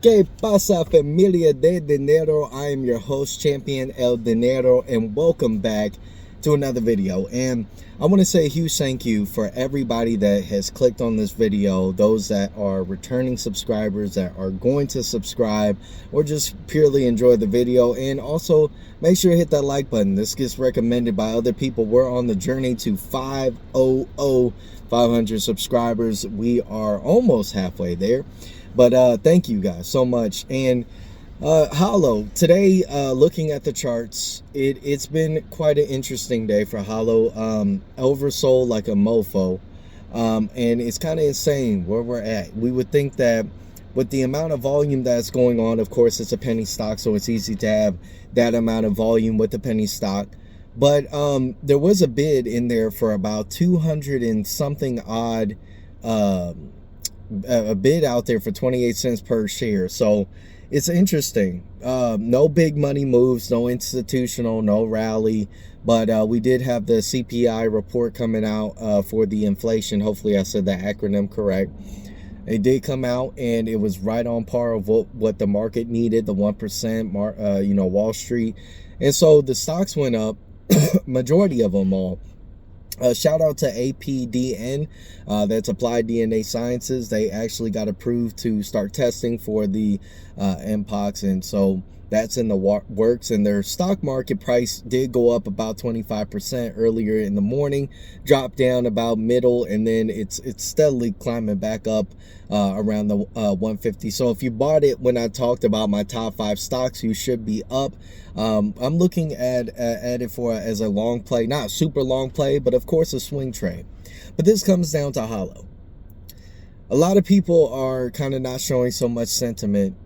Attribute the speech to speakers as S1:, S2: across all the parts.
S1: ¿Qué pasa, familia de dinero? I am your host, Champion El Dinero, and welcome back to another video. And I want to say a huge thank you for everybody that has clicked on this video, those that are returning subscribers, that are going to subscribe, or just purely enjoy the video. And also, make sure you hit that like button. This gets recommended by other people. We're on the journey to 500 subscribers. We are almost halfway there. But thank you guys so much. And Holo, today, looking at the charts, it's been quite an interesting day for Holo. Oversold like a mofo. And it's kind of insane where we're at. We would think that with the amount of volume that's going on, of course, it's a penny stock, so it's easy to have that amount of volume with the penny stock. But there was a bid in there for about 200 and something odd, a bid out there for 28 cents per share. So it's interesting. No big money moves, no institutional, no rally, but we did have the CPI report coming out for the inflation. Hopefully I said that acronym correct. It did come out and it was right on par of what the market needed, the 1%, Wall Street. And so the stocks went up, majority of them all. Shout out to APDN, that's Applied DNA Sciences. They actually got approved to start testing for the Mpox, and so that's in the works. And their stock market price did go up about 25% earlier in the morning, dropped down about middle, and then it's steadily climbing back up around the 150. So if you bought it when I talked about my top 5 stocks, you should be up. I'm looking at it as a long play, not super long play, but of course a swing trade. But this comes down to Holo. A lot of people are kind of not showing so much sentiment,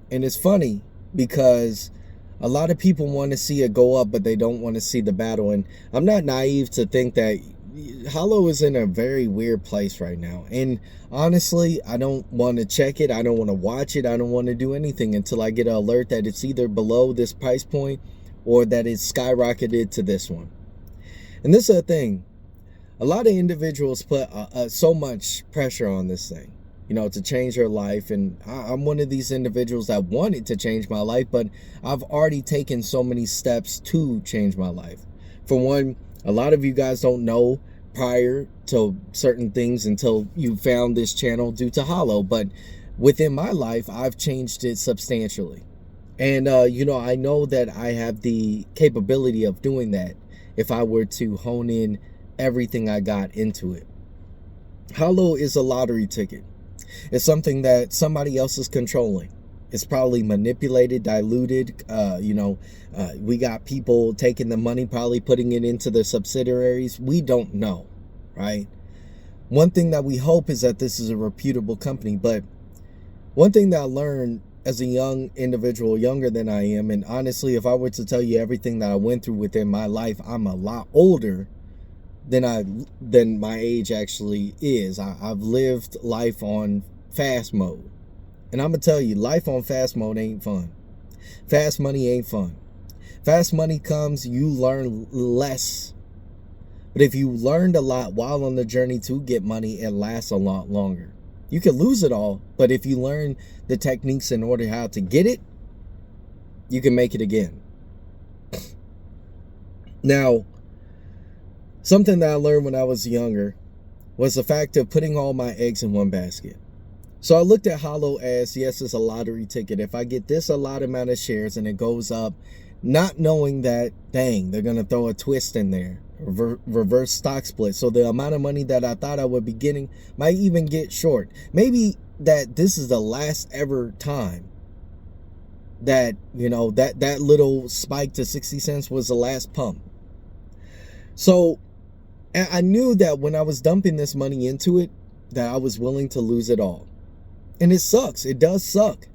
S1: and it's funny because a lot of people want to see it go up, but they don't want to see the battle. And I'm not naive to think that Holo is in a very weird place right now. And honestly, I don't want to check it. I don't want to watch it. I don't want to do anything until I get an alert that it's either below this price point or that it's skyrocketed to this one. And this is a thing. A lot of individuals put so much pressure on this thing, to change their life. And I'm one of these individuals that wanted to change my life, but I've already taken so many steps to change my life. For one, a lot of you guys don't know prior to certain things until you found this channel due to Holo. But within my life, I've changed it substantially. And, I know that I have the capability of doing that if I were to hone in everything I got into it. Holo is a lottery ticket. It's something that somebody else is controlling. It's probably manipulated, diluted. We got people taking the money, probably putting it into their subsidiaries. We don't know, right? One thing that we hope is that this is a reputable company. But one thing that I learned as a young individual, younger than I am, and honestly, if I were to tell you everything that I went through within my life, I'm a lot older than my age actually is. I've lived life on fast mode. And I'm going to tell you, life on fast mode ain't fun. Fast money ain't fun. Fast money comes, you learn less. But if you learned a lot while on the journey to get money, it lasts a lot longer. You can lose it all, but if you learn the techniques in order how to get it, you can make it again. Now, something that I learned when I was younger was the fact of putting all my eggs in one basket. So I looked at Holo as, yes, it's a lottery ticket. If I get this a lot amount of shares and it goes up, not knowing that, dang, they're going to throw a twist in there, reverse stock split. So the amount of money that I thought I would be getting might even get short. Maybe that this is the last ever time that, that little spike to 60 cents was the last pump. So I knew that when I was dumping this money into it, that I was willing to lose it all. And it sucks. It does suck.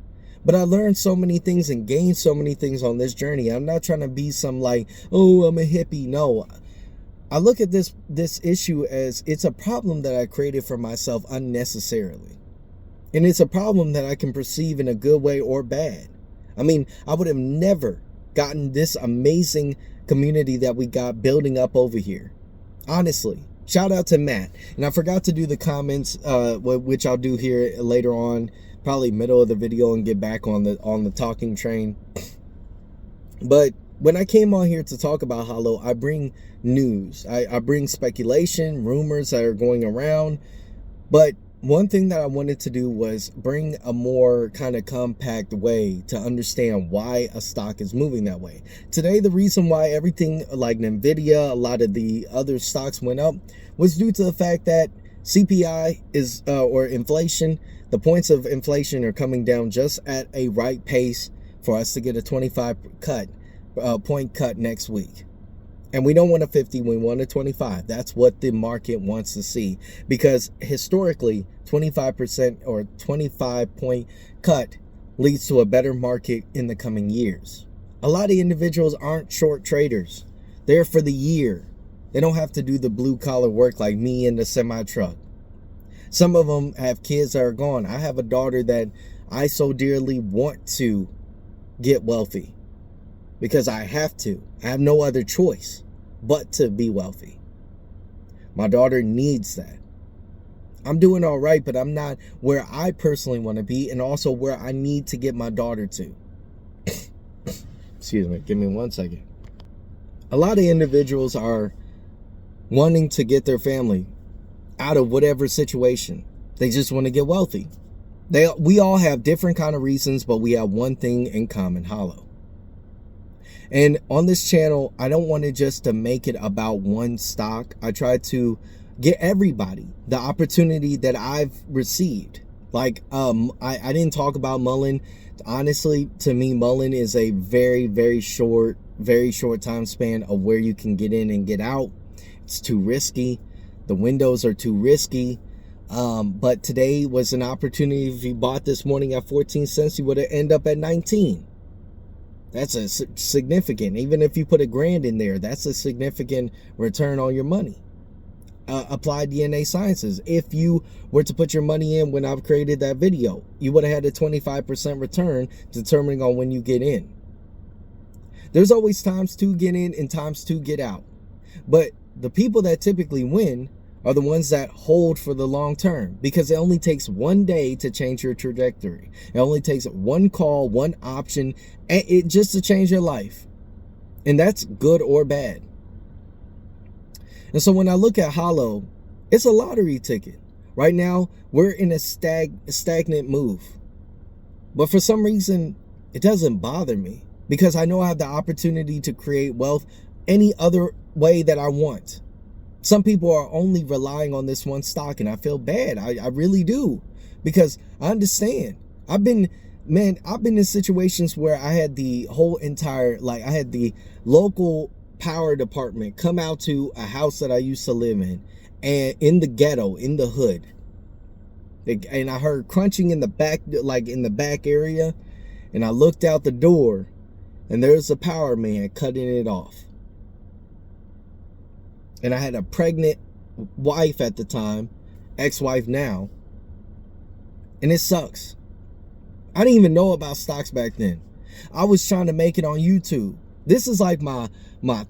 S1: But I learned so many things and gained so many things on this journey. I'm not trying to be some like, oh, I'm a hippie. No. I look at this issue as it's a problem that I created for myself unnecessarily. And it's a problem that I can perceive in a good way or bad. I mean, I would have never gotten this amazing community that we got building up over here. Honestly. Shout out to Matt. And I forgot to do the comments, which I'll do here later on. probably middle of the video and get back on the talking train. But when I came on here to talk about Holo, I bring news. I bring speculation, rumors that are going around. But one thing that I wanted to do was bring a more kind of compact way to understand why a stock is moving that way. Today, the reason why everything like Nvidia, a lot of the other stocks went up was due to the fact that CPI is, or inflation, the points of inflation are coming down just at a right pace for us to get a 25 point cut next week. And we don't want a 50, we want a 25. That's what the market wants to see. Because historically, 25% or 25 point cut leads to a better market in the coming years. A lot of individuals aren't short traders. They're for the year. They don't have to do the blue collar work like me in the semi truck. Some of them have kids that are gone. I have a daughter that I so dearly want to get wealthy because I have to. I have no other choice but to be wealthy. My daughter needs that. I'm doing all right, but I'm not where I personally want to be and also where I need to get my daughter to. Excuse me, give me 1 second. A lot of individuals are wanting to get their family out of whatever situation. They just want to get wealthy. We all have different kind of reasons, but we have one thing in common: Holo. And on this channel, I don't want it just to make it about one stock. I try to get everybody the opportunity that I've received. Like, I didn't talk about Mullen. Honestly, to me, Mullen is a very short time span of where you can get in and get out. It's too risky. The windows are too risky. But today was an opportunity. If you bought this morning at 14 cents, you would have ended up at 19. That's a significant, even if you put $1,000 in there, that's a significant return on your money. Applied DNA Sciences. If you were to put your money in when I've created that video, you would have had a 25% return determining on when you get in. There's always times to get in and times to get out. But the people that typically win are the ones that hold for the long term, because it only takes one day to change your trajectory. It only takes one call, one option, and it just to change your life. And that's good or bad. And so when I look at Holo, it's a lottery ticket. Right now, we're in a stagnant move. But for some reason, it doesn't bother me, because I know I have the opportunity to create wealth any other way that I want. Some people are only relying on this one stock, and I feel bad. I really do, because I understand. I've been in situations where I had the whole entire, I had the local power department come out to a house that I used to live in, and in the ghetto, in the hood. And I heard crunching in the back, in the back area, and I looked out the door, and there's a power man cutting it off. And I had a pregnant wife at the time, ex-wife now. And it sucks. I didn't even know about stocks back then. I was trying to make it on YouTube. This is like my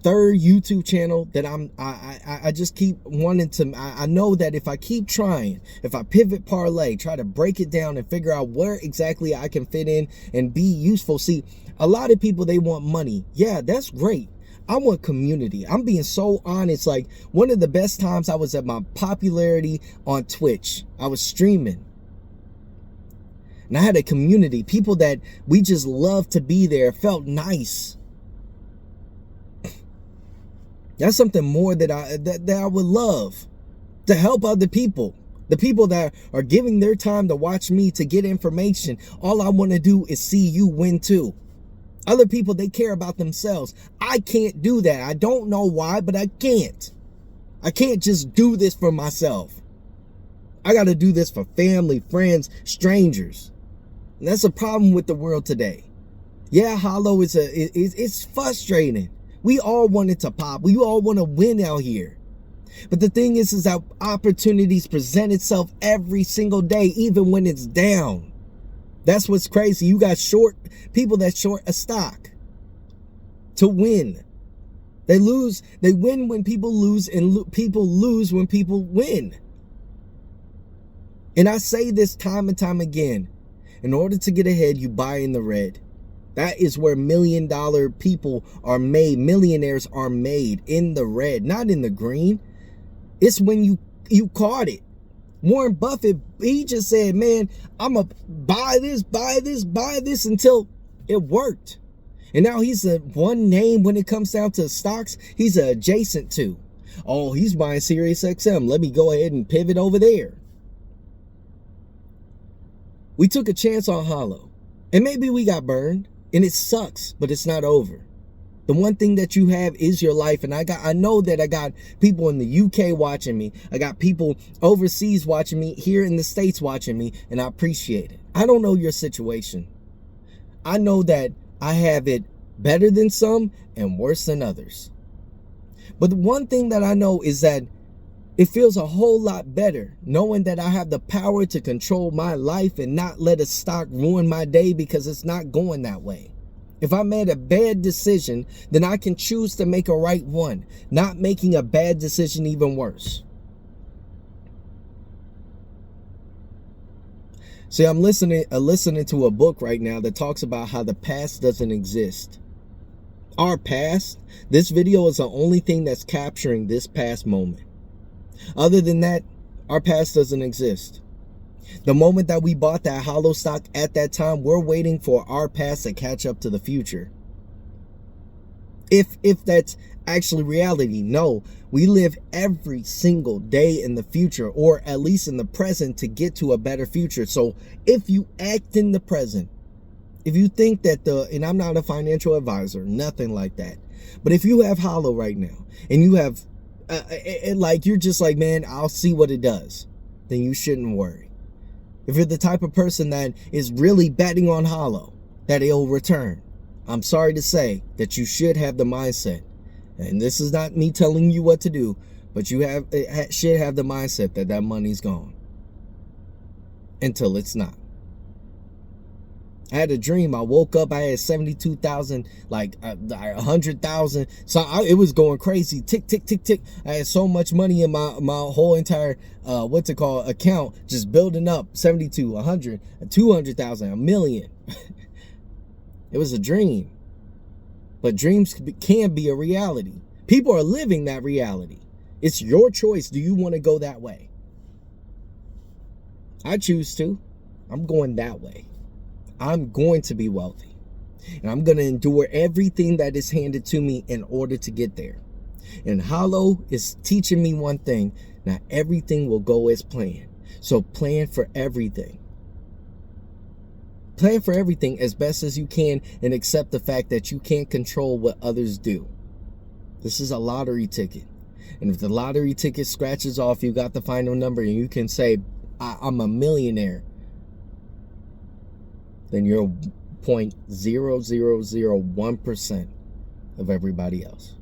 S1: third YouTube channel that I just keep wanting to. I know that if I keep trying, if I pivot parlay, try to break it down and figure out where exactly I can fit in and be useful. See, a lot of people, they want money. Yeah, that's great. I want community. I'm being so honest. Like, one of the best times I was at my popularity on Twitch. I was streaming. And I had a community. People that we just loved to be there. It felt nice. That's something more that I would love. To help other people. The people that are giving their time to watch me, to get information. All I want to do is see you win too. Other people, they care about themselves. I can't do that. I don't know why, but I can't. I can't just do this for myself. I got to do this for family, friends, strangers. And that's a problem with the world today. Yeah, Holo it's frustrating. We all want it to pop. We all want to win out here. But the thing is that opportunities present itself every single day, even when it's down. That's what's crazy. You got people that short a stock to win. They win when people lose, and people lose when people win. And I say this time and time again. In order to get ahead, you buy in the red. That is where $1 million people are made. Millionaires are made in the red, not in the green. It's when you caught it. Warren Buffett, he just said, man, I'm going to buy this until it worked. And now he's a one name when it comes down to stocks. He's adjacent to. Oh, he's buying Sirius XM. Let me go ahead and pivot over there. We took a chance on Holo. And maybe we got burned. And it sucks, but it's not over. The one thing that you have is your life. And I know that I got people in the UK watching me. I got people overseas watching me, here in the States watching me, and I appreciate it. I don't know your situation. I know that I have it better than some and worse than others. But the one thing that I know is that it feels a whole lot better knowing that I have the power to control my life and not let a stock ruin my day, because it's not going that way. If I made a bad decision, then I can choose to make a right one, not making a bad decision even worse. See, I'm listening to a book right now that talks about how the past doesn't exist. Our past, this video is the only thing that's capturing this past moment. Other than that, our past doesn't exist. The moment that we bought that Holo stock at that time, we're waiting for our past to catch up to the future. If that's actually reality, no. We live every single day in the future, or at least in the present, to get to a better future. So if you act in the present, if you think that and I'm not a financial advisor, nothing like that. But if you have Holo right now and you have you're just like, man, I'll see what it does, then you shouldn't worry. If you're the type of person that is really betting on Holo, that it'll return, I'm sorry to say that you should have the mindset, and this is not me telling you what to do, but you should have the mindset that money's gone until it's not. I had a dream. I woke up, I had 72,000, like 100,000. So it was going crazy. Tick, tick, tick, tick. I had so much money in my whole entire, account, just building up. 72, 100, 200,000, a million. It was a dream. But dreams can be a reality. People are living that reality. It's your choice. Do you want to go that way? I choose to. I'm going that way. I'm going to be wealthy, and I'm going to endure everything that is handed to me in order to get there. And Holo is teaching me one thing: not everything will go as planned. So plan for everything. Plan for everything as best as you can, and accept the fact that you can't control what others do. This is a lottery ticket. And if the lottery ticket scratches off, you got the final number, and you can say, I'm a millionaire, then you're 0.0001% of everybody else.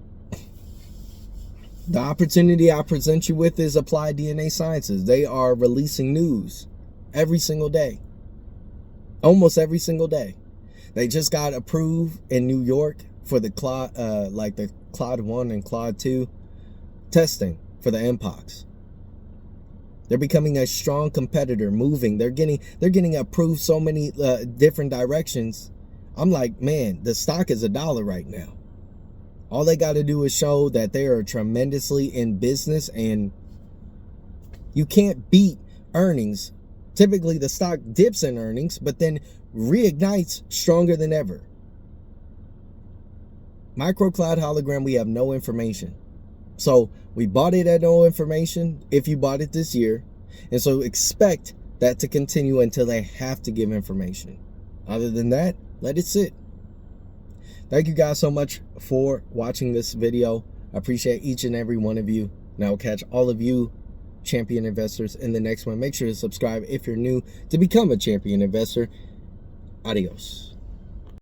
S1: The opportunity I present you with is Applied DNA Sciences. They are releasing news every single day. Almost every single day. They just got approved in New York for the the Cloud 1 and Cloud 2 testing for the Mpox. They're becoming a strong competitor, moving. They're getting approved so many different directions. I'm like, man, the stock is $1 right now. All they got to do is show that they are tremendously in business, and you can't beat earnings. Typically, the stock dips in earnings, but then reignites stronger than ever. MicroCloud hologram, we have no information. So we bought it at no information if you bought it this year. And so expect that to continue until they have to give information. Other than that, let it sit. Thank you guys so much for watching this video. I appreciate each and every one of you. And I'll catch all of you champion investors in the next one. Make sure to subscribe if you're new to become a champion investor. Adios.